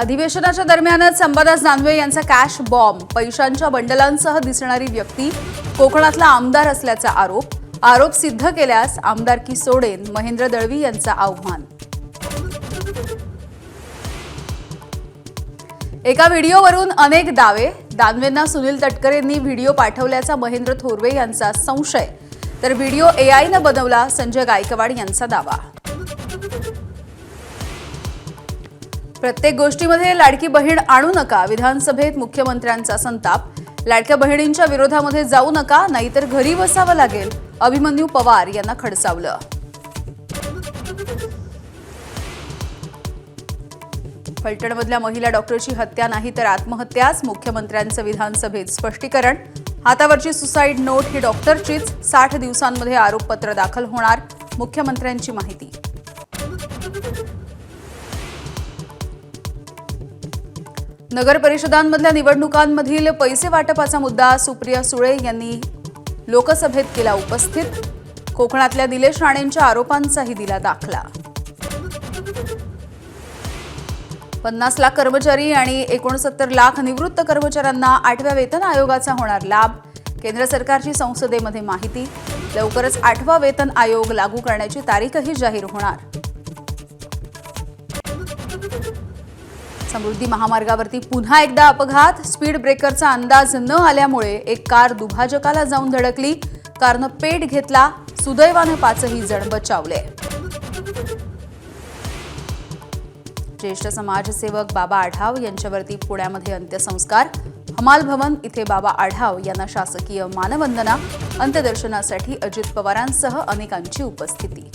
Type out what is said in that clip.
अधिवेशनाच्या दरम्यानच अंबादास दानवे यांचा कॅश बॉम्ब, पैशांच्या बंडलांसह दिसणारी व्यक्ती कोकणातला आमदार असल्याचा आरोप सिद्ध केल्यास आमदारकी सोडेन, महेंद्र दळवी यांचं आव्हान. एका व्हिडिओवरून अनेक दावे, दानवेंना सुनील तटकरेंनी व्हिडिओ पाठवल्याचा महेंद्र थोरवे यांचा संशय, तर व्हिडिओ एआयनं बनवला, संजय गायकवाड यांचा दावा. प्रत्येक गोष्टीमध्ये लाडकी बहीण आणू नका, विधानसभेत मुख्यमंत्र्यांचा संताप. लाडक्या बहिणींच्या विरोधामध्ये जाऊ नका, नाहीतर घरी बसावं लागेल, अभिमन्यू पवार यांना खडसावलं. फलटणमधल्या महिला डॉक्टरची हत्या नाही तर आत्महत्याच, मुख्यमंत्र्यांचं विधानसभेत स्पष्टीकरण. हातावरची सुसाईड नोट ही डॉक्टरचीच, 60 दिवसांमध्ये आरोपपत्र दाखल होणार, मुख्यमंत्र्यांची माहिती. नगर परिषदांमधल्या निवडणुकांमधील पैसे वाटपाचा मुद्दा सुप्रिया सुळे यांनी लोकसभेत केला उपस्थित. कोकणातल्या निलेश राणेंच्या आरोपांचाही दिला दाखला. 50 लाख कर्मचारी आणि 69 लाख निवृत्त कर्मचाऱ्यांना 8व्या वेतन आयोगाचा होणार लाभ. केंद्र सरकारची संसदेमध्ये माहिती. लवकरच 8वा वेतन आयोग लागू करण्याची तारीखही जाहीर होणार. समृद्धी महामार्गावरती पुन्हा एकदा अपघात. स्पीड ब्रेकरचा अंदाज न आल्यामुळे एक कार दुभाजकाला जाऊन धडकली. कारनं पेट घेतला. सुदैवानं 5ही जण बचावले. ज्येष्ठ समाजसेवक बाबा आढाव यांच्यावरती पुण्यामध्ये अंत्यसंस्कार. हमाल भवन इथे बाबा आढाव यांना शासकीय मानवंदना. अंत्यदर्शनासाठी अजित पवारांसह अनेकांची उपस्थिती.